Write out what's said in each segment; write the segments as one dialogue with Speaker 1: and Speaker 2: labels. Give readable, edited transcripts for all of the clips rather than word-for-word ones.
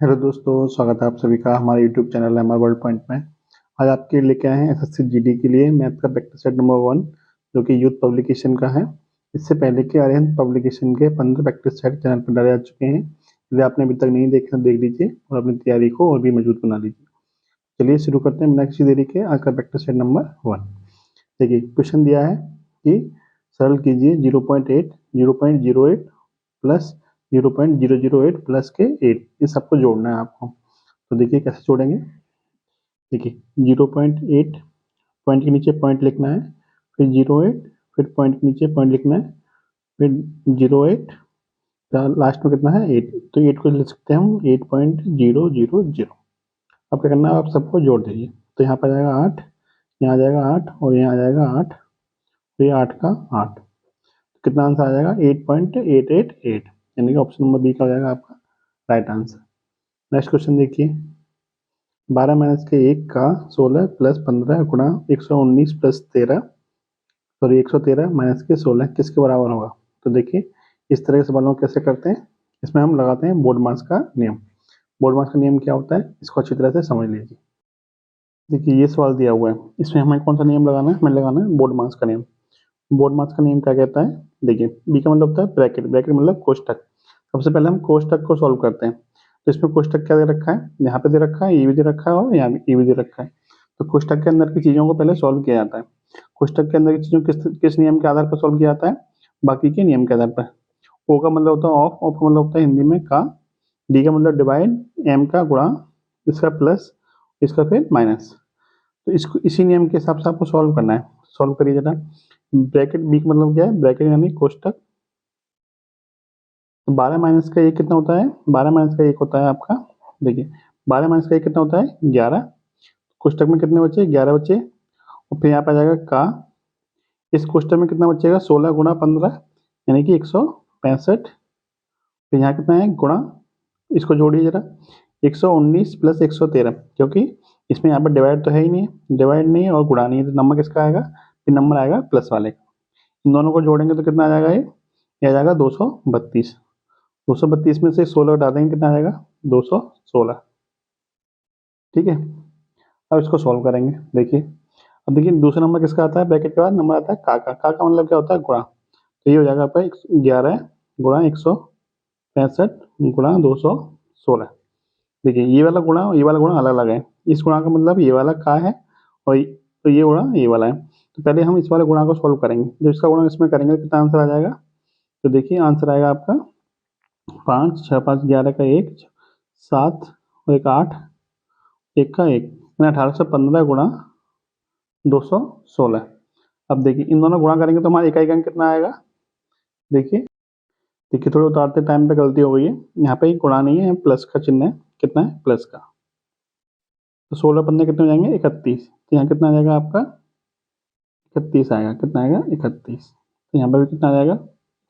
Speaker 1: Hello दोस्तों, स्वागत है आप सभी का हमारे YouTube channel MR world point में। आज आपके लेके आए हैं एसएससी जीडी के लिए मैथ का प्रैक्टिस सेट नंबर 1 जो कि यूथ पब्लिकेशन का है। इससे पहले के आर्यन पब्लिकेशन के 15 प्रैक्टिस सेट चैनल पर डाले जा चुके हैं। यदि आपने अभी तक नहीं देखे तो देख लीजिए और अपनी तैयारी को और भी मजबूत बना लीजिए। चलिए शुरू करते हैं बिना किसी देरी के आज का प्रैक्टिस सेट नंबर 1। देखिए क्वेश्चन दिया है कि सरल कीजिए 0.8 0.08 प्लस 0.008 प्लस के 8, ये सबको जोड़ना है आपको। तो देखिए कैसे जोड़ेंगे। देखिए 0.8 पॉइंट के नीचे पॉइंट लिखना है, फिर 0.8, फिर पॉइंट के नीचे पॉइंट लिखना है, फिर 0.8, लास्ट में कितना है 8, तो 8 को लिख सकते हैं हम 8.000। अब क्या करना है, आप सबको जोड़ दीजिए। तो यहाँ पर आ जाएगा 8, यहाँ आ जाएगा 8 और यहाँ आ जाएगा 8, तो ये 8 का 8, कितना आंसर आ जाएगा 8.888, यानी कि ऑप्शन नंबर बी का हो जाएगा आपका राइट आंसर। नेक्स्ट क्वेश्चन देखिए, 12 माइनस के 1 का 16 प्लस 15 गुणा 119 प्लस 13, सॉरी 113 माइनस के 16 किसके बराबर होगा। तो देखिए इस तरह के सवालों को कैसे करते हैं, इसमें हम लगाते हैं बोर्ड मास का नियम। बोर्ड मास का नियम क्या होता है, इसको अच्छी तरह से समझ लीजिए। देखिए ये सवाल दिया हुआ है, इसमें हमें कौन सा नियम लगाना है, हमें लगाना है बोर्ड मास का नियम। बोर्ड मास का नियम क्या कहता है, देखिए बी का मतलब होता है ब्रैकेट, ब्रैकेट मतलब कोष्टक। सबसे पहले हम कोष्टक को सॉल्व करते हैं। तो इसमें कोष्टक क्या दे रखा है, यहाँ पे दे रखा है, ये भी दे रखा है और यहाँ भी ये भी दे रखा है। तो कोष्टक के अंदर की चीजों को पहले सॉल्व किया जाता है। कोष्टक के अंदर की चीजों किस नियम के आधार पर सॉल्व किया जाता है, बाकी के नियम के आधार पर। ओ का मतलब होता है ऑफ, ऑफ का मतलब होता है हिंदी में का, डी का मतलब डिवाइड, एम का गुणा, इसका प्लस, इसका फिर माइनस। तो इसको इसी नियम के हिसाब से आपको सॉल्व करना है। सॉल्व करिए जरा। ब्रैकेट बी का मतलब क्या है, ब्रैकेट यानी कोष्टक। 12 माइनस का एक कितना होता है, 12 माइनस का एक होता है आपका, देखिए 12 माइनस का एक कितना होता है 11, कोष्टक में कितने बचे 11 बचे, और फिर यहाँ पे आ जाएगा का, इस कोष्टक में कितना बचेगा 16 गुणा 15 यानी कि 165, फिर यहाँ कितना है गुणा, इसको जोड़िए जरा 119 प्लस 113, क्योंकि इसमें यहाँ पर डिवाइड तो है ही नहीं, डिवाइड नहीं है और गुणा नहीं है, तो नंबर किसका आएगा, फिर नंबर आएगा प्लस वाले का। इन दोनों को जोड़ेंगे तो कितना आ जाएगा, ये आ जाएगा 232। 232 में से 16 हटा देंगे, कितना आ जाएगा 216। ठीक है, अब इसको सॉल्व करेंगे। देखिए अब देखिए दूसरा नंबर किसका आता है, ब्रैकेट के बाद नंबर आता है का का मतलब क्या होता है गुणा। तो ये हो जाएगा आपका 11 गुणा 165 गुणा 216। देखिए ये वाला गुणा और ये वाला गुणा अलग अलग है, इस गुणा का मतलब ये वाला का है और तो ये गुणा ये वाला है। तो पहले हम इस वाले गुणा को सॉल्व करेंगे, जब इसका गुणा इसमें करेंगे कितना आंसर आ जाएगा। तो देखिए आंसर आएगा आपका 5 6 5 11 का 1, 7 और एक 8, एक का 1, यानी 1815 गुणा 216। अब देखिए इन दोनों गुणा करेंगे तो हमारा इकाई अंक कितना आएगा। देखिए देखिए थोड़े उतारते टाइम पे गलती हो गई है, यहाँ पे गुणा नहीं है, प्लस का चिन्ह है, कितना है प्लस का। तो 16 पंद्रह कितने हो जाएंगे 31, तो यहाँ कितना आ जाएगा आपका 31 आएगा, कितना आएगा 31। तो यहाँ पर भी कितना आ जाएगा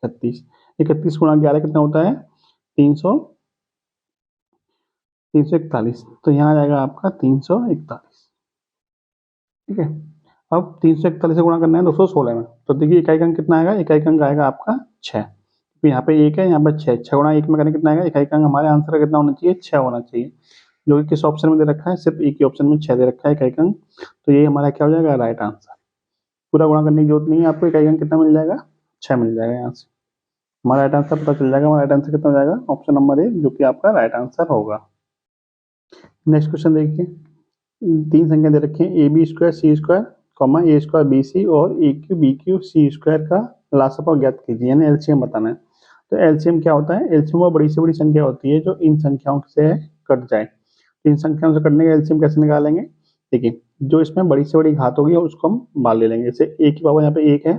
Speaker 1: 31, 31 गुणा 11 कितना होता है 300, 341, तो यहाँ आ जाएगा आपका 341। ठीक है, अब 341 से गुणा करना है 216 में, तो देखिए इकाई अंक कितना आएगा, इकाई अंक आएगा आपका 6। तो यहाँ पे 1 है, यहाँ पर 6, 6 गुणा 1 में करने कितना आएगा, इकाई अंक हमारे आंसर का कितना होना चाहिए 6 होना चाहिए, जो कि किस ऑप्शन में दे रखा है, सिर्फ एक ही ऑप्शन में 6 दे रखा है इकाई अंक। तो ये हमारा क्या हो जाएगा राइट आंसर। पूरा गुणा करने की जरूरत नहीं है आपको, इकाई अंक कितना मिल जाएगा 6 मिल जाएगा, यहाँ से हमारा राइट आंसर पता चल जाएगा। हमारा राइट आंसर कितना हो जाएगा ऑप्शन नंबर ए, जो कि आपका राइट आंसर होगा। नेक्स्ट क्वेश्चन देखिए, 3 संख्या दे रखी है, A B square C square comma A square B C और A cube B cube C square का लासापा ज्ञात कीजिए, यानी एलसीएम बताना है। तो एलसीएम क्या होता है, एलसीएम वो बड़ी से बड़ी संख्या होती है जो इन संख्याओं से कट जाए। तो इन संख्याओं से कटने का एलसीएम कैसे निकालेंगे, देखिए जो इसमें बड़ी से बड़ी घात होगी उसको हम मान ले लेंगे। जैसे ए की पावर यहाँ पे 1 है,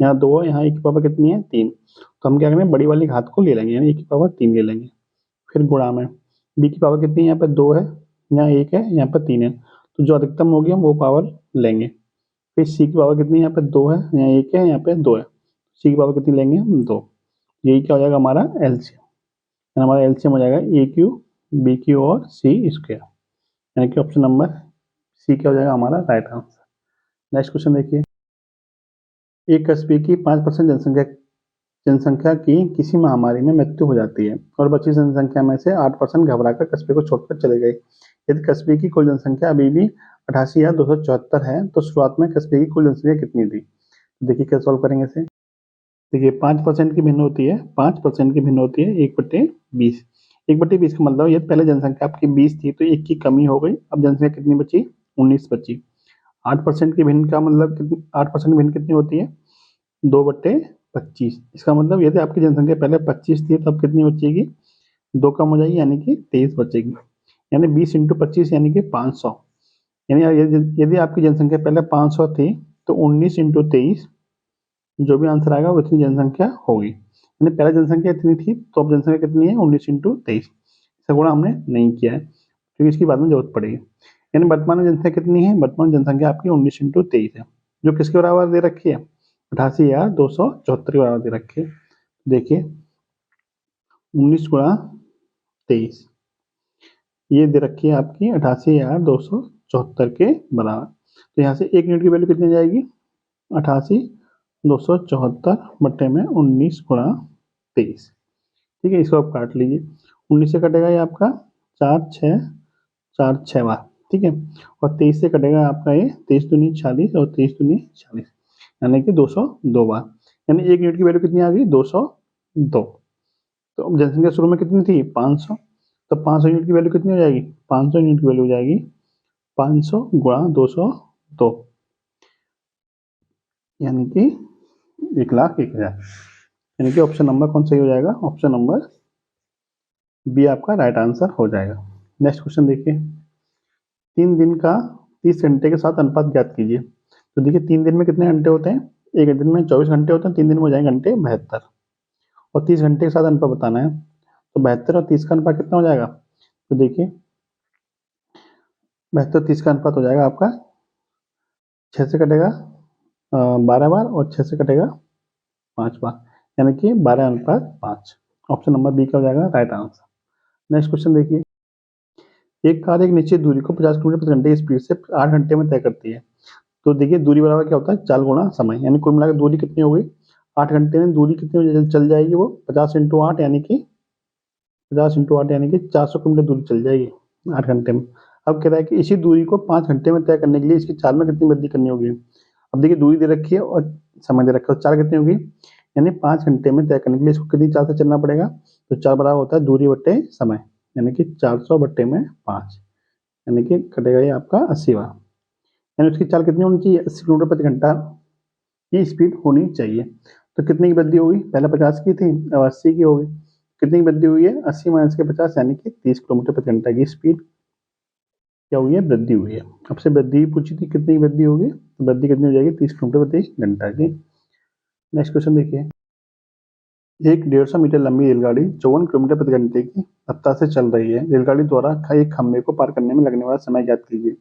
Speaker 1: यहाँ 2 है, यहाँ ए की पावर कितनी है 3, तो हम क्या करेंगे बड़ी वाली घात को ले लेंगे, यानी ए की पावर 3 ले लेंगे। फिर गुणा में बी की पावर कितनी है, यहाँ पे 2 है, यहाँ 1 है, यहाँ पर 3 है, तो जो अधिकतम होगी हम वो पावर लेंगे। फिर सी की पावर कितनी है, यहाँ पे 2 है, यहाँ 1 है, यहाँ पे 2 है, सी की पावर कितनी लेंगे हम 2। यही क्या हो जाएगा हमारा एलसीएम, हमारा एलसीएम हो जाएगा ए क्यू बी क्यू और सी स्क्वायर, यानी कि ऑप्शन नंबर सी क्या हो जाएगा हमारा राइट आंसर। नेक्स्ट क्वेश्चन देखिए, एक कस्बे की 5% जनसंख्या जनसंख्या की किसी महामारी में मृत्यु हो जाती है और बची जनसंख्या में से 8% घबराकर कस्बे को छोड़कर चले गए। यदि कस्बे की कुल जनसंख्या अभी भी 88,274 है तो शुरुआत में कस्बे की कुल जनसंख्या कितनी थी? देखिए क्या सॉल्व करेंगे इसे। देखिए 5% की भिन्न होती है, 5% की भिन्न होती है 1/20। 1/20 का मतलब ये पहले जनसंख्या आपकी 20 थी तो 1 की कमी हो गई, अब जनसंख्या कितनी बची? 19 बची। 8% की भिन्न का मतलब कितनी? 8% भिन्न कितनी होती है? 2/25। इसका मतलब यदि आपकी जनसंख्या पहले 25 थी तो अब कितनी बचेगी? 2 कम हो जाएगी यानी कि 23 बचेगी। यानी 20 × 25 यानी कि 500। यानी यदि आपकी जनसंख्या पहले 500 थी तो 19 × 23 जो भी आंसर आएगा वो इतनी जनसंख्या होगी। यानी पहले जनसंख्या इतनी थी तो अब जनसंख्या कितनी है? 19 × 23। इसका गुणा हमने नहीं किया है क्योंकि इसकी बाद में जरूरत पड़ेगी। यानी वर्तमान में जनसंख्या कितनी है? वर्तमान जनसंख्या आपकी 19 × 23 है जो किसके बराबर दे रखी है? 88,274 के बराबर दे रखी है। देखिए 19 × 23 ये दे रखी है आपकी 88,274 के बराबर। तो यहाँ से 1 यूनिट की वैल्यू कितनी जाएगी? 88,274/19 × 23। ठीक है, इसको आप काट लीजिए। 19 से कटेगा ये आपका 4 बार। ठीक है, और 23 से कटेगा आपका ये 23 दूनी 40 और 23 दूनी 40 यानी कि 202 बार। यानी 1 यूनिट की वैल्यू कितनी आ गई? 202। तो अब जनसंख्या शुरू में कितनी थी? 500। तो 500 यूनिट की वैल्यू कितनी हो जाएगी? 500 यूनिट की वैल्यू हो जाएगी 500 × 202 यानी कि 1,01,000। यानी कि ऑप्शन नंबर कौन सही हो जाएगा? ऑप्शन नंबर बी आपका राइट आंसर हो जाएगा। नेक्स्ट क्वेश्चन देखिए, 3 दिन का 30 घंटे के साथ अनुपात ज्ञात कीजिए। तो देखिए 3 दिन में कितने घंटे होते हैं? एक दिन में 24 घंटे होते हैं, 3 दिन में हो जाएंगे घंटे 72 और 30 घंटे के साथ अनुपात बताना है। तो 72 और 30 का अनुपात कितना हो जाएगा? तो देखिए 72 30 का अनुपात हो जाएगा आपका 6 से कटेगा 12 बार और 6 से कटेगा 5 बार यानी कि 12:5। ऑप्शन नंबर बी का हो जाएगा राइट आंसर। नेक्स्ट क्वेश्चन देखिए, एक कार एक निश्चित दूरी को 50 किलोमीटर प्रति घंटे की स्पीड से 8 घंटे में तय करती है। तो देखिए दूरी बराबर क्या होता है? चाल गुणा समय। यानी कुल मिलाकर दूरी कितनी हो गई? 8 घंटे में दूरी कितनी चल जाएगी? वो 50 × 8 यानी कि 400 किलोमीटर दूरी चल जाएगी 8 घंटे में। अब कह रहा है कि इसी दूरी को 5 घंटे में तय करने के लिए इसकी चाल में कितनी वृद्धि करनी होगी? अब देखिए दूरी दे रखी है और समय दे रखा है, चाल कितनी होगी? यानी 5 घंटे में तय करने के लिए इसको कितनी चाल से चलना पड़ेगा? तो चाल बराबर होता है दूरी बट्टे समय यानी कि 400/5 यानी कि कटेगा ये आपका 80 बार। यानी उसकी चाल कितनी होनी चाहिए? 80 किलोमीटर प्रति घंटा की स्पीड होनी चाहिए। तो कितनी की वृद्धि होगी? पहले 50 की थी अब 80 की होगी। कितनी की वृद्धि हुई है? 80 - के 50 यानी कि 30 किलोमीटर प्रति घंटा की स्पीड क्या हुई है? वृद्धि हुई है। आपसे वृद्धि पूछी थी कितनी वृद्धि होगी? तो वृद्धि कितनी हो जाएगी? 30 किलोमीटर प्रति घंटा की। नेक्स्ट क्वेश्चन देखिए, एक 150 मीटर लंबी रेलगाड़ी 54 किलोमीटर प्रति घंटे की रफ्तार से चल रही है। रेलगाड़ी द्वारा एक खंभे को पार करने में लगने वाला समय ज्ञात कीजिए।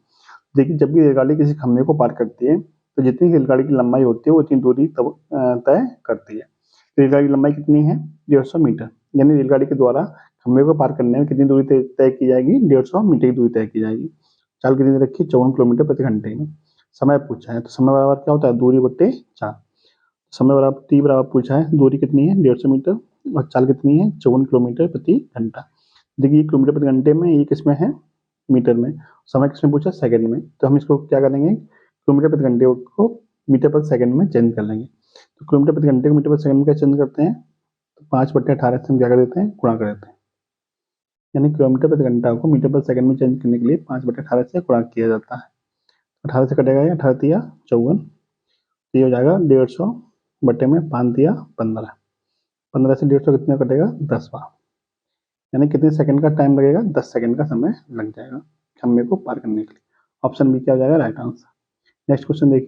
Speaker 1: देखिए जब भी रेलगाड़ी किसी खंभे को पार करती है तो जितनी रेलगाड़ी की लंबाई होती है वो उतनी दूरी तय करती है। रेलगाड़ी की लंबाई कितनी है? 150 मीटर। यानी रेलगाड़ी के द्वारा खंभे को पार करने में कितनी दूरी तय की जाएगी? 150 मीटर की दूरी तय की जाएगी। चाल कितनी रखी? 54 किलोमीटर प्रति घंटे में। समय पूछा है तो समय बराबर क्या होता है? दूरी बट्टे चाल। समय बराबर टी बराबर पूछा है, दूरी कितनी है? 150 मीटर और चाल कितनी है? 54 किलोमीटर प्रति घंटा। देखिए किलोमीटर प्रति घंटे में, ये किसमें है? मीटर में। समय किसमें पूछा? सेकंड में। तो हम इसको क्या करेंगे? किलोमीटर प्रति घंटे को मीटर पर सेकंड में चेंज कर लेंगे। तो किलोमीटर प्रति घंटे को मीटर पर सेकंड में क्या चेंज करते हैं? तो 5/18 से हम क्या कर देते हैं? गुणा कर देते हैं। यानी किलोमीटर प्रति घंटा को मीटर पर सेकंड में चेंज करने के लिए 5/18 से गुणा किया जाता है। 18 से कटेगा ये 18 × 54 तो ये हो जाएगा 150 बटे में 5 × 15। 15 से 150 कितने कटेगा? 10 बार। यानी कितने सेकंड का टाइम लगेगा? 10 सेकंड का समय लग जाएगा खंभे को पार करने के लिए। ऑप्शन बी क्या हो जाएगा? Right answer. नेक्स्ट क्वेश्चन देखिए,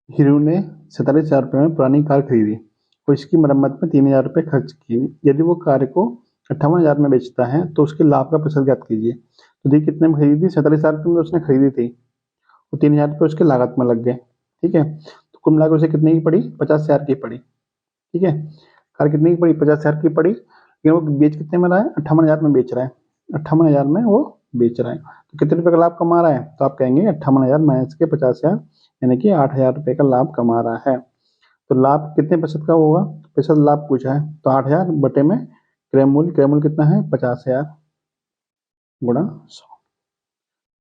Speaker 1: हीरो ने 47,000 रुपये में पुरानी कार खरीदी और इसकी मरम्मत में 3,000 रुपये खर्च किए। यदि वो कार को 58,000 में बेचता है तो उसके लाभ का प्रतिशत ज्ञात कीजिए। तो देखिए कितने में खरीदी? 47,000 रुपये में उसने खरीदी थी और 3,000 रुपये उसके लागत में लग गए। ठीक है, तो कुल मिलाकर उसे कितने की पड़ी? 50,000 की पड़ी। ठीक है, कार कितने की पड़ी? 50,000 की पड़ी, लेकिन वो बेच कितने में रहा है? 58,000 में बेच रहा है। 58,000 में वो बेच रहा है तो कितने रुपए का लाभ कमा रहा है? तो आप कहेंगे 58,000 - के 50,000 यानी कि 8,000 रुपये का लाभ कमा रहा है। तो लाभ कितने प्रतिशत का होगा, प्रतिशत लाभ पूछा है तो 8,000 बटे में क्रय मूल्य कितना है 50,000 गुणा 100।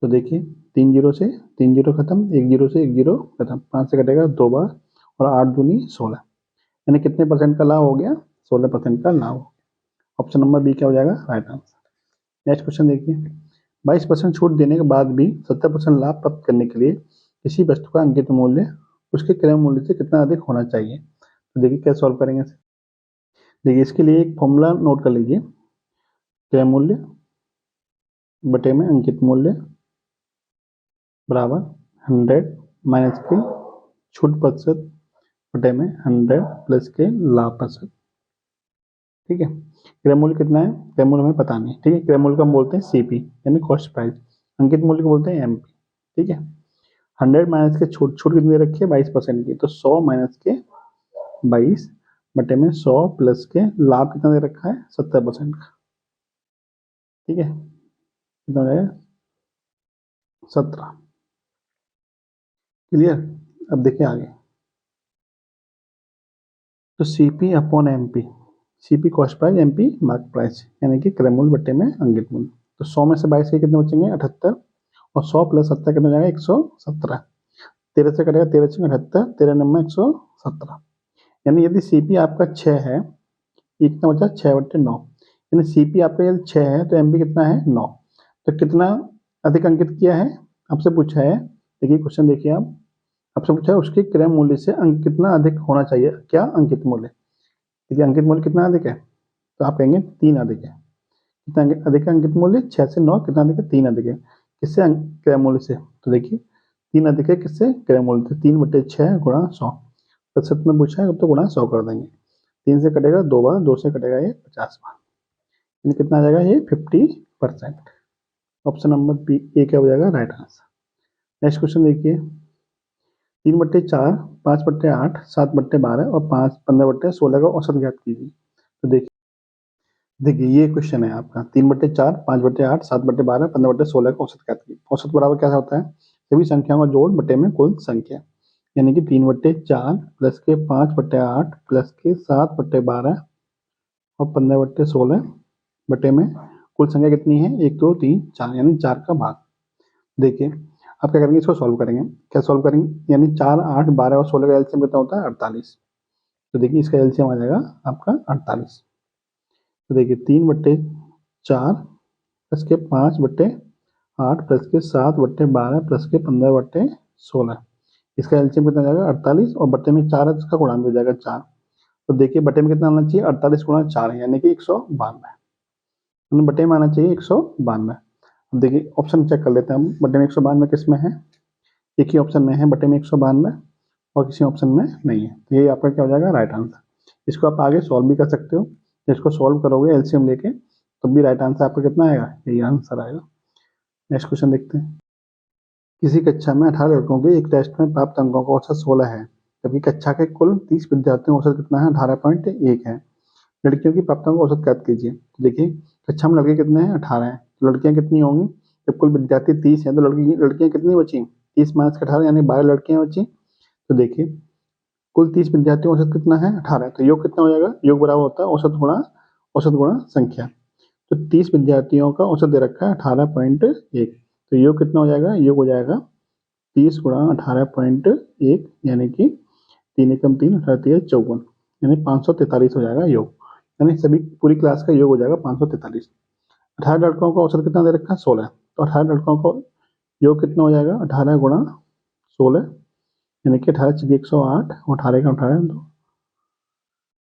Speaker 1: तो देखिए 3 जीरो से 3 जीरो खत्म, 1 जीरो से 1 जीरो खत्म, 5 से कटेगा 2 बार और 8 दूनी 16, यानी कितने परसेंट का लाभ हो गया, 16% का लाभ हो गया। ऑप्शन नंबर बी क्या हो जाएगा राइट आंसर। नेक्स्ट क्वेश्चन देखिए, 22% छूट देने के बाद भी 70% लाभ प्राप्त करने के लिए किसी वस्तु का अंकित मूल्य उसके क्रय मूल्य से कितना अधिक होना चाहिए। तो देखिए क्या सॉल्व करेंगे। देखिए इसके लिए एक फॉर्मूला नोट कर लीजिए, क्रय मूल्य बटे में अंकित मूल्य बराबर 100 माइनस के छूट प्रतिशत बटे में 100 प्लस के लाभ प्रतिशत। ठीक है, क्रय मूल्य कितना है, क्रय मूल्य हमें पता नहीं। ठीक है, क्रय मूल्य को हम बोलते हैं सीपी यानी कॉस्ट प्राइस, अंकित मूल्य को बोलते हैं एमपी। ठीक है, 100 माइनस के छूट कितनी दे रखी है 22% की, तो 100 माइनस के 22 बटे में 100 प्लस के लाभ कितना दे रखा है 70% का। ठीक है, कितना हो जाएगा 17। क्लियर। अब देखिए आगे, तो CP upon MP, CP cost price MP market price यानी कि क्रय मूल्य बटे में अंकित मूल्य। तो 100 में से 22 के कितने बचेंगे 78 और 100 प्लस 70 कितना हो जाएगा 117, 13 से कटेगा 13 से 78, 13 नंबर 117, यानी यदि सीपी आपका 6 है, ये कितना बचा 6/9, यानी सीपी आपका यदि 6 है तो एमपी कितना है 9, तो कितना अधिक अंकित किया है आपसे पूछा है। देखिए क्वेश्चन देखिए आप, आपसे पूछा है उसके क्रय मूल्य से अंक कितना अधिक होना चाहिए, क्या अंकित मूल्य। देखिए अंकित मूल्य कितना अधिक है, तो आप कहेंगे 3 अधिक है। कितना अधिक है अंकित मूल्य 6 से 9, कितना अधिक है 3 अधिक है। किससे क्रय मूल्य से, तो देखिए 3 अधिक है किससे क्रय मूल्य से, 3/6 गुणा 100, प्रतिशत में पूछा है तो गुणा 100 कर देंगे, 3 से कटेगा 2 बार, 2 से कटेगा ये 50 बार, यानी कितना आ जाएगा ये 50%। ऑप्शन नंबर बी ए क्या हो जाएगा राइट आंसर। नेक्स्ट क्वेश्चन देखिए, 3/4, 5/8, 7/12 और 15/16 का औसत ज्ञात कीजिए। तो देखिए ये क्वेश्चन है आपका 3/4, 5/8, 7/12, 15/16 का औसत ज्ञात कीजिए। औसत बराबर क्या होता है, सभी संख्याओं का जोड़ बटे में कुल संख्या, यानी कि 3/4 प्लस के 5/8 प्लस के 7/12 और 15/16 बटे में कुल संख्या कितनी है 1 2 3 4, यानी 4 का भाग। देखिए आप क्या करेंगे, इसको सॉल्व करेंगे। क्या सॉल्व करेंगे, यानी 4, 8, 12 और 16 का एलसीएम कितना होता है 48। तो देखिए इसका एलसीएम आ जाएगा आपका 48। तो देखिए 3/4 प्लस के 5/8 प्लस के 7/12 प्लस के 15/16, इसका एलसीएम कितना जाएगा 48 और बटे में 4 है तो इसका गुणांक हो जाएगा 4। तो देखिए बटे में कितना आना चाहिए 48 गुणा 4 है यानी कि 192, बटे में आना चाहिए 192। अब देखिए ऑप्शन चेक कर लेते हैं हम, बटे में 192 किस में है, एक ही ऑप्शन में है बटे में 192 और किसी ऑप्शन में नहीं है, तो ये आपका क्या हो जाएगा राइट आंसर। इसको आप आगे सॉल्व भी कर सकते हो, इसको सॉल्व करोगे एलसीएम लेके तब भी राइट आंसर आपका कितना आएगा, यही आंसर आएगा। नेक्स्ट क्वेश्चन देखते हैं, किसी कक्षा में 18 लड़कों के एक टेस्ट में प्राप्त अंकों का औसत 16 है, जबकि कक्षा के कुल 30 विद्यार्थियों का औसत कितना है 18.1 है। लड़कियों की प्राप्त अंकों का औसत ज्ञात कीजिए। तो देखिए कक्षा में लड़के कितने हैं 18 हैं, तो लड़कियां कितनी होंगी, जब कुल विद्यार्थी 30 हैं तो लड़कियां कितनी बची 30 माइनस के 18 यानी 12 लड़कियां बची। तो देखिए कुल 30 विद्यार्थियों का औसत कितना है 18, तो योग कितना हो जाएगा, योग बराबर होता है औसत गुणा संख्या। तो 30 विद्यार्थियों का औसत दे रखा है 18.1, तो योग कितना हो जाएगा, योग हो जाएगा 30 गुणा 18.1 यानी कि 3 एकम 3 18 54, यानी 543 हो जाएगा योग, यानी सभी पूरी क्लास का योग हो जाएगा 543। 18 लड़कों का औसत कितना दे रखा है 16, तो 18 लड़कों का योग कितना हो जाएगा 18 गुणा 16, यानी कि 18 × 108 और 18 का 18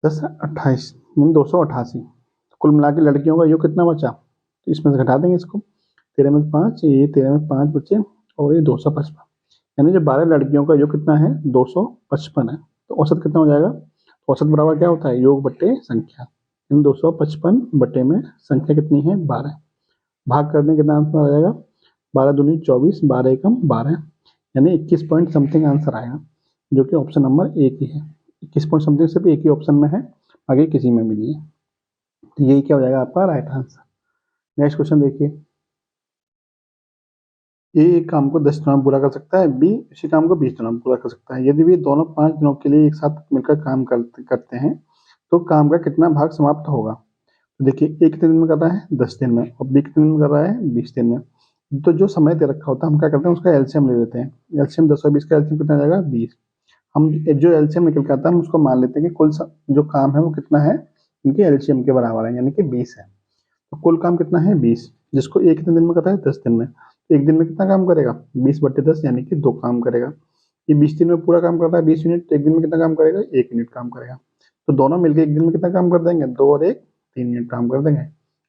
Speaker 1: 10 28 यानी 288। कुल मिला के लड़कियों का योग कितना बचा, तो इसमें से घटा देंगे इसको, 13 में 5, ये 13 में 5 बचे और ये 255, यानी जो 12 लड़कियों का योग कितना है 255 है। तो औसत कितना हो जाएगा, औसत बराबर क्या होता है योग बटे संख्या, 255 बटे में संख्या कितनी है 12, भाग करने के कितना आंसर आ जाएगा 12 दूनी 24, 12 एकम 12, यानी 21 पॉइंट समथिंग आंसर आएगा, जो कि ऑप्शन नंबर एक ही है। 21 पॉइंट समथिंग सिर्फ एक ही ऑप्शन में है, आगे किसी में भी नहीं है, तो यही क्या हो जाएगा आपका राइट आंसर। नेक्स्ट क्वेश्चन देखिए, ए एक काम को 10 दिनों में पूरा कर सकता है, बी उसी काम को 20 दिनों में पूरा कर सकता है। यदि वे दोनों 5 दिनों के लिए एक साथ मिलकर काम करते हैं, तो काम का कितना भाग समाप्त होगा? तो देखिए, ए कितने दिन में कर रहा है? 10 दिन में, और बी कितने दिन में कर रहा है? 20 दिन में। तो जो समय दे रखा होता है, हम क्या करते हैं, उसका एलसीएम ले लेते हैं। एलसीएम 10 और 20 का एलसीएम कितना आ जाएगा? 20। हम जो एलसीएम निकल के आता है, हम उसको मान लेते हैं कि कुल जो काम है वो कितना है, इनके एलसीएम के बराबर है, यानी कि 20 है। तो कुल काम कितना है? 20, जिसको एक कितने दिन में करता है? 10 दिन में। तो एक दिन में कितना काम करेगा? 20/10, यानी कि 2 काम करेगा। ये 20 दिन में पूरा काम करता है 20 यूनिट, तो एक दिन में कितना काम करेगा? 1 यूनिट काम करेगा। तो दोनों मिलकर एक दिन में कितना काम कर देंगे? 2 और 1 3 यूनिट काम कर देंगे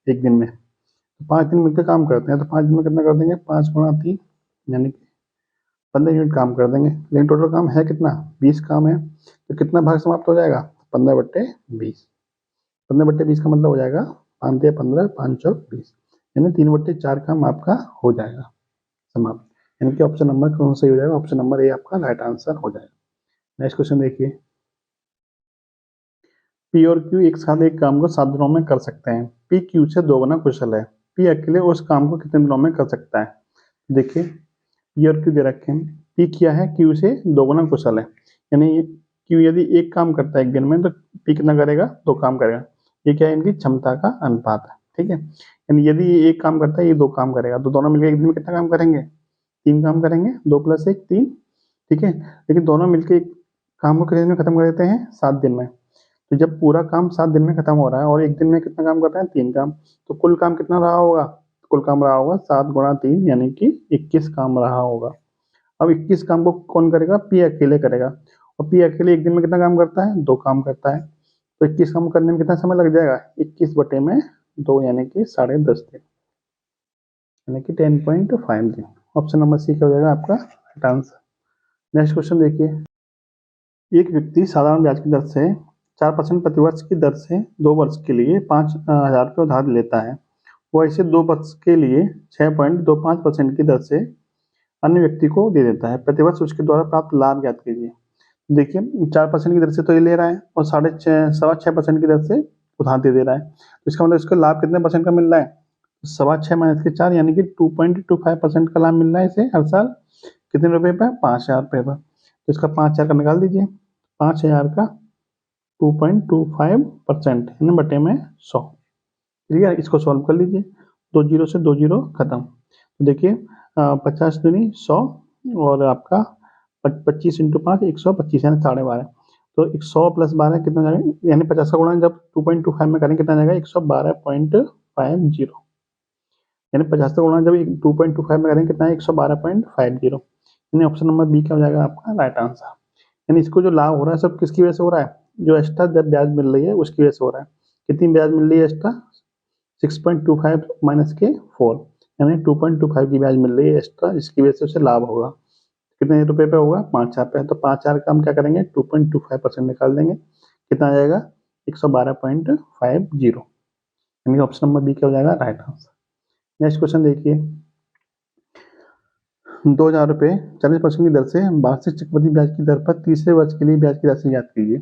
Speaker 1: एक दिन में। तो 5 दिन मिलकर काम करते हैं, तो 5 दिन में कितना कर देंगे? 5 गुणा 3, यानी कि 15 यूनिट काम कर देंगे। लेकिन टोटल काम है कितना? 20 काम है। तो कितना भाग समाप्त हो जाएगा? 15/20। 15/20 का मतलब हो जाएगा 5×15, 5×4=20, यानी 3/4 काम आपका हो जाएगा समाप्त। यानी कि ऑप्शन नंबर कौन सही हो जाएगा? ऑप्शन नंबर ए आपका राइट आंसर हो जाएगा। नेक्स्ट क्वेश्चन देखिए, पी और क्यू एक साथ एक काम को 7 दिनों में कर सकते हैं। पी क्यू से 2 गुना कुशल है। पी अकेले उस काम को कितने दिनों में कर सकता है? देखिए, पी और क्यू दे रखे हैं। पी क्या है? क्यू से 2 गुना कुशल है। यानी क्यू यदि एक काम करता है एक दिन में, तो पी कितना करेगा? 2 काम करेगा। ये क्या है? इनकी क्षमता का अनुपात है। ठीक है, यानी यदि ये एक काम करता है, ये 2 काम करेगा, तो दोनों मिलकर एक दिन में कितना काम करेंगे? 3 काम करेंगे। 2 + 1 3। ठीक है, लेकिन दोनों मिलकर एक काम को कितने दिन में खत्म कर देते हैं? 7 दिन में। तो जब पूरा काम 7 दिन में खत्म हो रहा है और एक दिन में कितना काम कर रहे हैं? 3 काम, तो कुल काम कितना रहा होगा? कुल काम रहा होगा 7 × 3, यानी कि 21 काम रहा होगा। अब 21 काम को कौन करेगा? पी अकेले करेगा। और पी अकेले एक दिन में कितना काम करता है? 2 काम करता है। तो 21 काम करने में कितना समय लग जाएगा? 21/2, यानी कि 10.5 दिन, यानी कि 10.5 दिन। ऑप्शन नंबर सी क्या हो जाएगा आपका राइट आंसर। नेक्स्ट क्वेश्चन देखिए, एक व्यक्ति साधारण ब्याज की दर से 4% प्रति वर्ष की दर से 2 वर्ष के लिए 5,000 रुपये उधार लेता है। वो ऐसे 2 वर्ष के लिए 6.25% की दर से अन्य व्यक्ति को दे देता है। प्रतिवर्ष उसके द्वारा प्राप्त लाभ ज्ञात कीजिए। देखिए, 4% की दर से तो ये ले रहा है और 6.25% की दर से उधार दे दे रहा है। तो इसका मतलब इसको लाभ कितने परसेंट का मिल रहा है? 6.25 - 4, यानी कि 2.25% का लाभ मिल रहा है इसे हर साल। कितने रुपए पर? 5,000 रुपये पर। तो इसका 5,000 का निकाल दीजिए। 5,000 का 2.25%, यानी बटे में 100। ठीक है, इसको सॉल्व कर लीजिए। 2 जीरो से 2 जीरो खत्म। तो देखिए, 50 दूनी 100, और आपका 25 × 5 125, यानी 12.5। तो 100 + 12 कितना जाएगा? यानी 50 का गुणा जब 2.25 में करेंगे कितना जाएगा? 112.50, यानी 50 का गुणा जब 2.25 में करेंगे कितना है? 112.50, यानी ऑप्शन नंबर बी क्या हो जाएगा आपका राइट आंसर। यानी इसको जो लाभ हो रहा है सब किसकी वजह से हो रहा है? जो एक्स्ट्रा जब ब्याज मिल रही है उसकी वजह से हो रहा है। कितनी ब्याज मिल रही है एक्स्ट्रा? 6.25 - के 4, यानी 2.25 की ब्याज मिल रही है एक्स्ट्रा, जिसकी वजह से उसे लाभ होगा। कितने रुपए पे होगा? 5,000 पे। तो 5,000 का हम क्या करेंगे? 2.25% निकाल देंगे। कितना आ जाएगा? 112.50, यानी ऑप्शन नंबर बी क्या हो जाएगा राइट आंसर। नेक्स्ट क्वेश्चन देखिए, 2,000 रुपये 40% की दर से वार्षिक चक्रवृद्धि ब्याज की दर पर तीसरे वर्ष के लिए ब्याज की राशि ज्ञात कीजिए।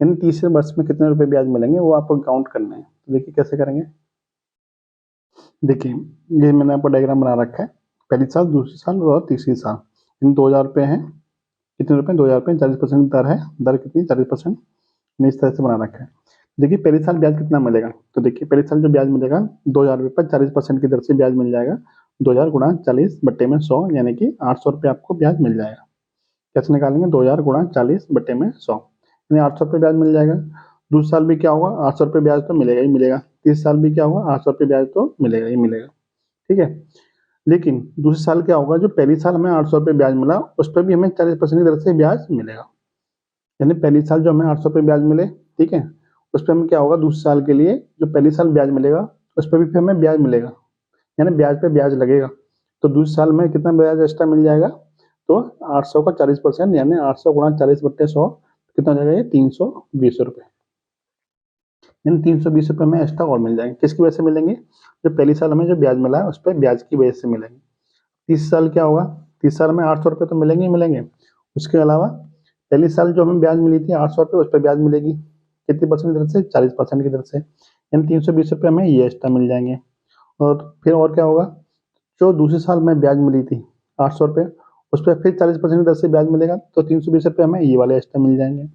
Speaker 1: यानी तीसरे वर्ष में कितने रुपए ब्याज मिलेंगे वो आपको काउंट करना है। तो देखिए कैसे करेंगे। देखिए, ये मैंने आपको डायग्राम बना रखा है। पहली साल, दूसरी साल और तीसरी साल। इन 2,000 रुपये हैं। कितने रुपए? 2,000 रुपये, 40% दर है। दर कितनी? 40%। इस तरह से बना रखा है। देखिए, पहली साल ब्याज कितना मिलेगा? तो देखिए, पहली साल जो ब्याज मिलेगा 2,000 रुपये पर 40% की दर से ब्याज मिल जाएगा। 2,000 गुणा 40 बट्टे में 100, यानी कि 800 रुपये आपको ब्याज मिल जाएगा। कैसे निकालेंगे? 2,000 गुणा 40 बट्टे में 100, यानी 800 रुपये ब्याज मिल जाएगा। दूसरे साल भी क्या होगा? 800 रुपये ब्याज तो मिलेगा ही मिलेगा। तीसरे साल भी क्या होगा? 800 रुपये ब्याज तो मिलेगा ही मिलेगा। ठीक है, लेकिन दूसरे साल क्या होगा? जो पहली साल हमें 800 रुपये ब्याज मिला उस पर भी हमें 40% की दर से ब्याज मिलेगा। यानी पहली साल जो हमें 800 रुपये ब्याज मिले, ठीक है, उस पर हमें क्या होगा? दूसरे साल के लिए जो पहली साल ब्याज मिलेगा उस पर भी फिर हमें ब्याज मिलेगा, यानी ब्याज पे ब्याज लगेगा। तो दूसरे साल में कितना ब्याज एक्स्ट्रा मिल जाएगा? तो 800 का 40%, यानी 800 गुणा 40 बट्टे 100 कितना हो जाएगा? ये 320 रुपये। यानी 320 रुपये में एक्स्ट्रा और मिल जाएंगे। किसकी वजह से मिलेंगे? जो पहली साल हमें जो ब्याज मिला है उस पर ब्याज की वजह से मिलेंगे। तीसरे साल क्या होगा? तीसरे साल में 800 रुपये तो मिलेंगे ही मिलेंगे। उसके अलावा पहली साल जो हमें ब्याज मिली थी 800 रुपये, उस पर ब्याज मिलेगी। कितनी परसेंट की दर से? 40% की दर से, यानी 320 रुपये हमें ये एक्स्ट्रा मिल जाएंगे। और फिर और क्या होगा? जो दूसरे साल में ब्याज मिली थी 800 रुपये, उस पर फिर 40% की दर से ब्याज मिलेगा, तो 320 रुपये हमें ये वाले एक्स्ट्रा मिल जाएंगे।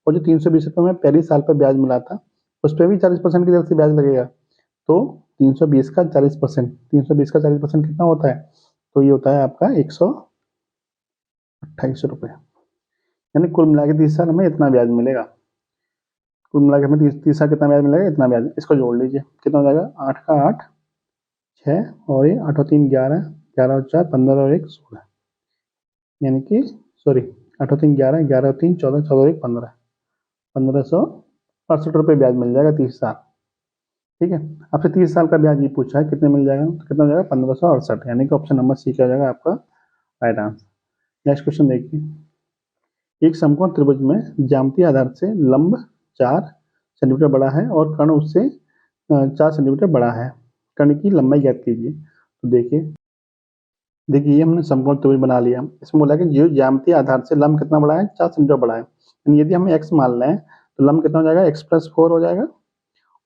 Speaker 1: और जो 320 रुपये में पहली साल पर ब्याज मिला था, उस पर भी 40% की दर से ब्याज लगेगा। तो 320 का 40%, 320 का 40% कितना होता है? तो ये होता है आपका 128 रुपये। यानी कुल मिला के 30 साल हमें इतना ब्याज मिलेगा। कुल मिला के हमें 30 साल कितना ब्याज मिलेगा? इतना ब्याज। इसको जोड़ लीजिए, कितना हो जाएगा? 8 का 8 6 और ये 8 और 3 11, 11 और 4 15 और 1 16, यानी कि सॉरी 8 और 3 11, 11 और 3 14, 14 और 1 15, 1568 रुपये ब्याज मिल जाएगा 30 साल। ठीक है, आपसे 30 साल का ब्याज ये पूछा है, कितने मिल जाएगा? तो कितना हो जाएगा? 1568, यानी कि ऑप्शन नंबर सी क्या हो जाएगा आपका राइट आंसर। नेक्स्ट क्वेश्चन देखिए, एक समकोण त्रिभुज में ज्यामितीय आधार से लंब 4 सेंटीमीटर बड़ा है और कर्ण उससे 4 सेंटीमीटर बड़ा है, कर्ण की लंबाई ज्ञात कीजिए। तो देखिए ये हमने समकोण त्रिभुज बना लिया। इसमें बोला कि जो ज्यामितीय आधार से लंब कितना बड़ा है? 4 सेंटीमीटर बड़ा है। यानी यदि हम x मान लें तो लंब कितना हो जाएगा? x+4 हो जाएगा,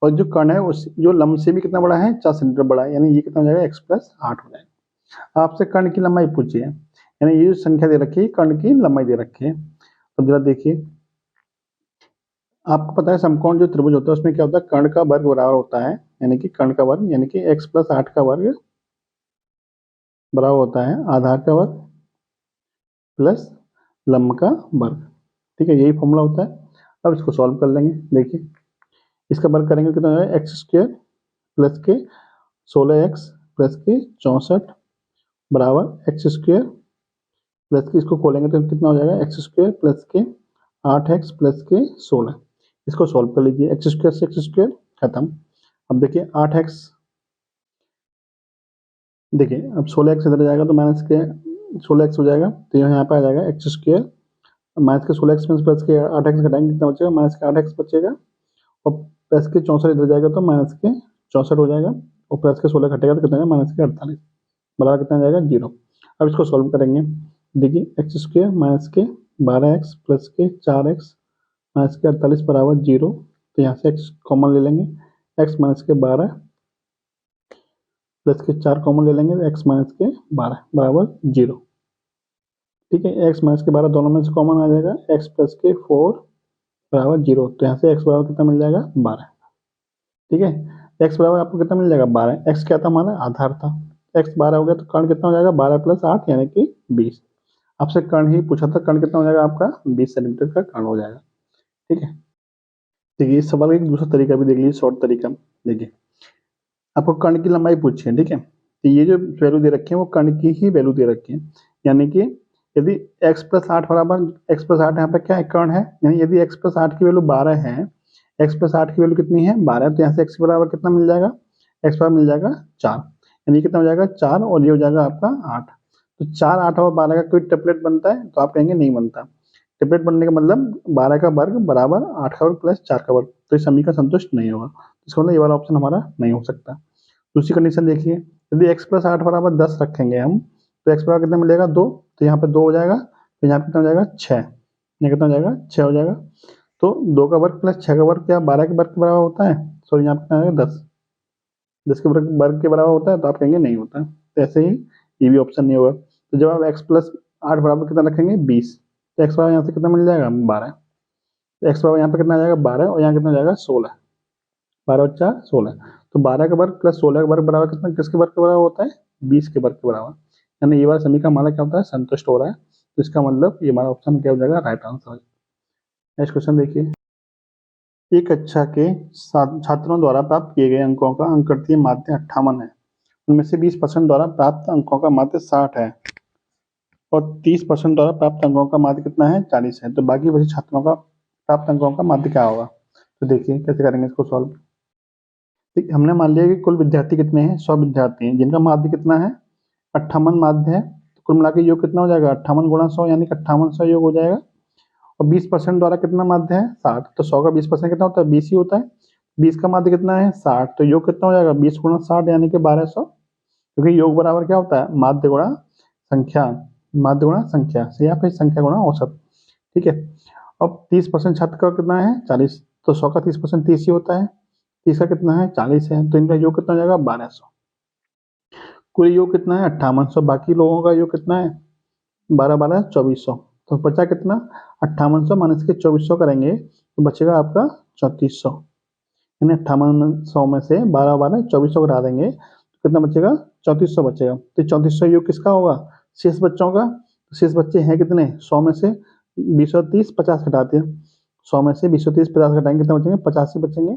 Speaker 1: और जो कर्ण है उस जो लंब से भी कितना बड़ा है? 4 सेंटीमीटर बड़ा है, यानी ये कितना हो जाएगा? x+8 हो जाएगा। आपसे कर्ण की लंबाई पूछिए, यानी ये जो संख्या दे रखी है कर्ण की लंबाई दे रखी है। तो जरा देखिए, आपको पता है समकोण जो त्रिभुज होता है उसमें क्या होता है? कर्ण का वर्ग बराबर होता है, यानी कि कर्ण का वर्ग, यानी कि x+8 का वर्ग बराबर होता है आधार का वर्ग प्लस लंब का वर्ग। ठीक है, यही फॉर्मूला होता है। अब इसको सॉल्व कर लेंगे। देखिए इसका वर्ग करेंगे कितना हो जाएगा? x² प्लस के 16x प्लस के 64 बराबर x² प्लस के, इसको खोलेंगे तो कितना हो जाएगा? x² प्लस के 8x प्लस के 16। इसको सॉल्व कर लीजिए, x² से x² खत्म। अब देखिए 8x, देखिए अब 16x इधर जाएगा तो माइनस के 16x हो जाएगा, तो यहाँ पे आ जाएगा x² माइनस के 16x में प्लस के 8x घटाएंगे कितना बचेगा? माइनस के 8x बचेगा, और प्लस के 64 इधर जाएगा तो माइनस के 64 हो जाएगा, और प्लस के 16 घटेगा तो कितना है? माइनस के 48 बराबर कितना जाएगा? 0। अब इसको सॉल्व करेंगे। देखिए x² माइनस के 12x प्लस के 4x माइनस के 48 बराबर 0, तो यहाँ से x कॉमन ले लेंगे, x माइनस के 12 प्लस के 4 कॉमन ले लेंगे, तो x माइनस के 12 बराबर 0। ठीक है, x माइनस के 12 दोनों में से कॉमन आ जाएगा, x प्लस के 4 बराबर 0, तो यहाँ से x बराबर कितना मिल जाएगा? 12। ठीक है, x बराबर आपको कितना मिल जाएगा? 12। x क्या था हमारा? आधार था। x 12 हो गया तो कर्ण कितना हो जाएगा? 12 प्लस 8 यानी कि 20। आपसे कर्ण ही पूछा था, कर्ण कितना हो जाएगा आपका? 20 सेंटीमीटर का कर्ण हो जाएगा। ठीक है, देखिए इस सवाल का एक दूसरा तरीका भी देख लीजिए, शॉर्ट तरीका। देखिए आपको कर्ण की लंबाई पूछी है, ठीक है, तो ये जो वैल्यू दे रखी है वो कर्ण की ही वैल्यू दे रखी है, यानी कि यदि x+8 बराबर x+8 यहाँ पे क्या है? कर्ण है, यानी यदि x+8 की वैल्यू 12 है, x+8 की वैल्यू कितनी है? 12, तो यहाँ से x बराबर कितना मिल जाएगा? x बराबर मिल जाएगा 4, यानी कितना हो जाएगा? 4, और ये हो जाएगा आपका 8। तो 4, 8 और 12 का कोई ट्रिपलेट बनता है? तो आप कहेंगे नहीं बनता। ट्रिपलेट बनने का मतलब 12 का वर्ग बराबर 8 का वर्ग प्लस 4 का वर्ग, तो इस समीकरण संतुष्ट नहीं होगा। इसका मतलब ये वाला ऑप्शन हमारा नहीं हो सकता। दूसरी कंडीशन देखिए, यदि x+8 बराबर 10 रखेंगे हम, तो x बराबर कितना मिलेगा? 2, तो यहाँ पे 2 हो जाएगा, तो यहाँ पे कितना हो जाएगा? 6, यहाँ कितना हो जाएगा? 6 हो जाएगा। तो 2 का वर्ग प्लस 6 का वर्ग क्या 12 के वर्ग के बराबर होता है? सॉरी यहाँ पे कितना आएगा? 10, 10 के वर्ग के बराबर होता है? तो आप कहेंगे नहीं होता। तो ऐसे ही ये भी ऑप्शन नहीं होगा। तो जब आप x+8 बराबर कितना रखेंगे? 20, तो x बराबर यहाँ से कितना मिल जाएगा? 12, तो x बराबर यहाँ पे कितना आ जाएगा? 12, और यहाँ कितना हो जाएगा? 16, 12 और 4 16, तो 12 का वर्ग प्लस 16 का वर्ग बराबर कितना? किसके वर्ग के बराबर होता है? 20 के वर्ग के बराबर, यानी ये वाला समीकरण हमारा क्या होता है? संतुष्ट हो रहा है। तो इसका मतलब ये हमारा ऑप्शन क्या हो जाएगा? Right answer. नेक्स्ट क्वेश्चन देखिए, एक कक्षा के छात्रों द्वारा प्राप्त किए गए अंकों का अंकगणितीय माध्य 58 है, उनमें से 20% द्वारा प्राप्त अंकों का माध्य 60 है, और 30% द्वारा प्राप्त अंकों का माध्य कितना है? 40 है। तो बाकी बचे छात्रों का प्राप्त अंकों का माध्य क्या होगा? तो देखिए कैसे करेंगे इसको सॉल्व। ठीक, हमने मान लिया कि कुल विद्यार्थी कितने हैं? 100 विद्यार्थी हैं, जिनका माध्य कितना है? 58 माध्य है। तो कुल मिला के योग कितना हो जाएगा? 58 गुणा 100, यानी कि 5800 योग हो जाएगा। और 20% द्वारा कितना माध्य है? 60, तो 100 का 20% कितना होता है? 20 ही होता है। 20 का माध्य कितना है? 60, तो योग कितना हो जाएगा? 20 गुणा 60 यानी कि 1200, क्योंकि योग बराबर क्या होता है? माध्य गुणा संख्या, माध्य गुणा संख्या से, या फिर संख्या गुणा औसत। ठीक है, अब 30% छात्र का कितना है? 40, तो 100 का 30% 30 ही होता है, 30 का कितना है? 40 है, तो इनका योग कितना हो जाएगा? 1200। कुल योग कितना है 5800, बाकी लोगों का योग कितना है 12 12 2400, तो बचा कितना 5800 माइनस के 2400 करेंगे तो बचेगा आपका 3400, यानी 5800 में से 12 12 2400 घटा देंगे तो कितना बचेगा 3400 बचेगा। तो 3400 योग किसका होगा शेष बच्चों का। तो शेष बच्चे हैं कितने 100 में से 230 50 घटाते हैं, 100 में से 230 50 घटाएंगे कितना बचेंगे 85 बचेंगे।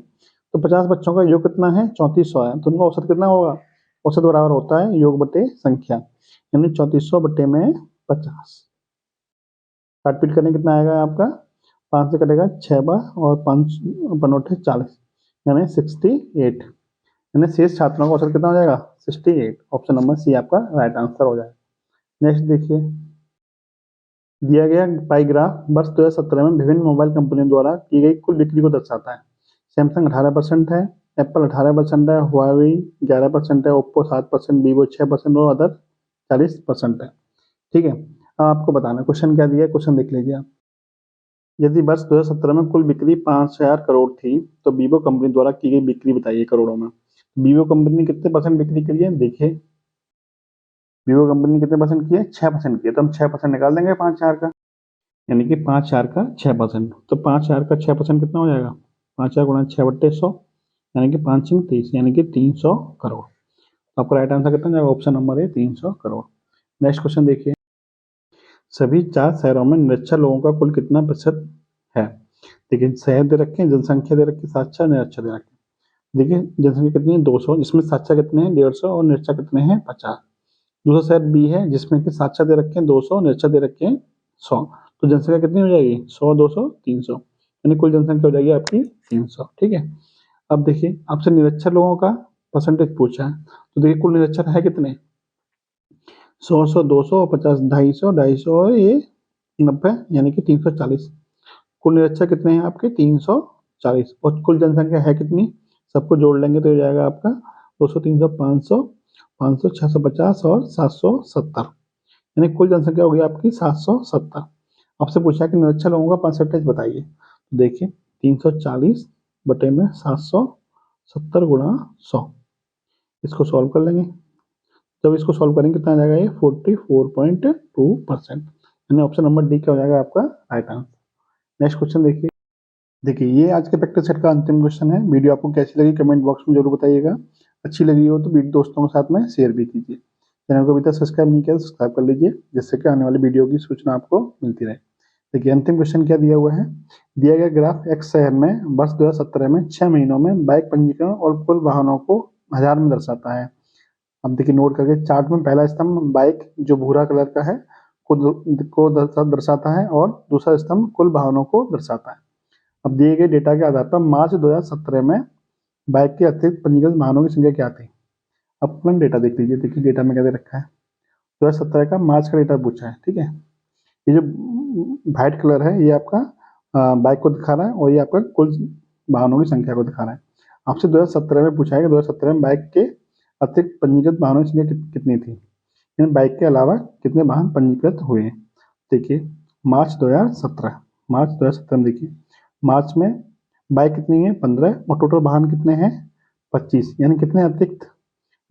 Speaker 1: तो 50 बच्चों का योग कितना है 3400 है, तो उनका औसत कितना होगा, औसत बराबर होता है योग बटे संख्या, यानी 3400 बटे में 50। काटपीट करने कितना आएगा आपका 5 से कटेगा 6 बार और 5 बनोटे 40, यानी 68, यानी शेष छात्रों का औसत कितना हो जाएगा 68। ऑप्शन नंबर सी आपका राइट आंसर हो जाएगा। नेक्स्ट देखिए, दिया गया पाई ग्राफ वर्ष 2017 में विभिन्न मोबाइल कंपनियों द्वारा की गई कुल बिक्री को दर्शाता है। सैमसंग 18% है, एप्पल 18% है, हुआवी 11% है, ओप्पो 7%, वीवो 6% और अदर 40% है। ठीक है, अब आपको बताना क्वेश्चन क्या दिया है, क्वेश्चन देख लीजिए आप। यदि वर्ष 2017 में कुल बिक्री 5000 करोड़ थी तो वीवो कंपनी द्वारा की गई बिक्री बताइए करोड़ों में। वीवो कंपनी ने कितने परसेंट बिक्री करी है देखिए, वीवो कंपनी ने कितने परसेंट किए 6% किए, तो हम 6% निकाल देंगे 5000 का, यानी कि 5000 का 6%, तो 5000 का 6% कितना हो जाएगा 5000 गुणा 6/100, यानी कि 5 × 30, यानी कि 300 करोड़। तो आपका राइट आंसर कितना जाएगा, ऑप्शन नंबर है 300 करोड़। नेक्स्ट क्वेश्चन देखिए, सभी 4 शहरों में निरक्षर लोगों का कुल कितना प्रतिशत है। देखिए शहर दे रखे हैं, जनसंख्या दे रखी है, साक्षर निरक्षर दे रखे हैं। देखिए जनसंख्या कितनी है 200, जिसमें साक्षर कितने हैं 150 और निरक्षर कितने हैं 50। दूसरा शहर बी है जिसमें कि साक्षर दे रखे हैं 200, निरक्षर दे रखे हैं 100, तो जनसंख्या कितनी हो जाएगी 100 200 300, यानी कुल जनसंख्या हो जाएगी आपकी 300। ठीक है, अब देखिए आपसे निरक्षर लोगों का परसेंटेज पूछा है, तो देखिए कुल निरक्षर है कितने 100 100 200 50 250 250 और ये 90, यानी कि 340। कुल निरक्षर कितने हैं आपके 340, और कुल जनसंख्या है कितनी, सबको जोड़ लेंगे तो हो जाएगा आपका 200 300 500 500 650 और 770, यानी कुल जनसंख्या हो गई आपकी 770। आपसे पूछा है कि निरक्षर लोगों का परसेंटेज बताइए, तो देखिए 340 बटे में 770 गुणा 100, इसको सॉल्व कर लेंगे। जब इसको सॉल्व करेंगे कितना आ जाएगा ये 44.2%, यानी ऑप्शन नंबर डी क्या हो जाएगा आपका राइट आंसर। नेक्स्ट क्वेश्चन देखिए, देखिए ये आज के प्रैक्टिस सेट का अंतिम क्वेश्चन है। वीडियो आपको कैसी लगी कमेंट बॉक्स में जरूर बताइएगा, अच्छी लगी हो तो वीडियो दोस्तों के साथ में शेयर भी कीजिए। चैनल को अभी तक सब्सक्राइब नहीं किया तो सब्सक्राइब कर लीजिए, जिससे कि आने वाली वीडियो की सूचना आपको मिलती रहे। देखिए अंतिम क्वेश्चन क्या दिया हुआ है, दिया गया ग्राफ एक्स शहर में वर्ष 2017 में 6 महीनों में बाइक पंजीकरण और कुल वाहनों को 1000 में दर्शाता है। अब देखिए नोट करके, चार्ट में पहला स्तंभ बाइक जो भूरा कलर का है को दर्शाता है और दूसरा स्तंभ कुल वाहनों को दर्शाता है। अब दिए गए डेटा के आधार पर मार्च 2017 में बाइक के अतिरिक्त पंजीकृत वाहनों की संख्या क्या थी। अब अपना डेटा देख लीजिए, देखिए डेटा में क्या दे रखा है 2017 का मार्च का डेटा पूछा है। ठीक है, ये जो व्हाइट कलर है ये आपका बाइक को दिखा रहा है और ये आपका कुल वाहनों की संख्या को दिखा रहा है। आपसे 2017 में पूछा है कि 2017 में बाइक के अतिरिक्त पंजीकृत वाहनों की संख्या कितनी थी, यानी बाइक के अलावा कितने वाहन पंजीकृत हुए हैं। देखिए मार्च 2017 में देखिए मार्च में बाइक कितनी है 15 और टोटल वाहन कितने हैं 25, यानी कितने अतिरिक्त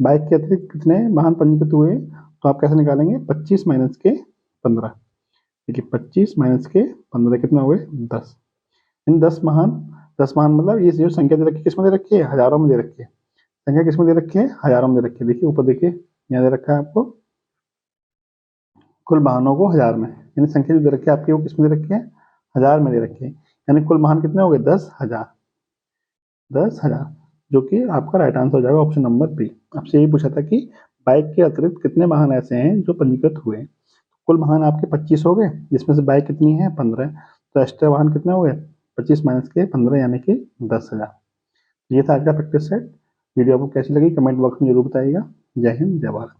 Speaker 1: बाइक के अतिरिक्त कितने वाहन पंजीकृत हुए, तो आप कैसे निकालेंगे 25 माइनस के 15। देखिए 25 माइनस के 15 कितना हुए 10, यानी 10 वाहन मतलब ये जो संख्या दे रखी है किस में दे रखी है हजारों में दे रखी है, संख्या किस में दे रखी है हजारों में दे रखी है। देखिए ऊपर देखिए यहाँ दे रखा है आपको कुल वाहनों को 1000 में, यानी संख्या जो दे रखी है आपकी वो किस में दे रखी है 1000 में दे रखी है, यानी कुल वाहन कितने हो गए 10,000, जो कि आपका राइट आंसर हो जाएगा ऑप्शन नंबर बी। आपसे यही पूछा था कि बाइक के अतिरिक्त कितने वाहन ऐसे हैं जो पंजीकृत हुए। कुल वाहन आपके 25 हो गए, जिसमें से बाइक कितनी है 15, तो एक्स्ट्रा वाहन कितने हो गए 25 माइनस के 15 यानी कि 10,000। ये था आज का प्रैक्टिस सेट। वीडियो आपको कैसी लगी कमेंट बॉक्स में जरूर बताइएगा। जय हिंद जय भारत।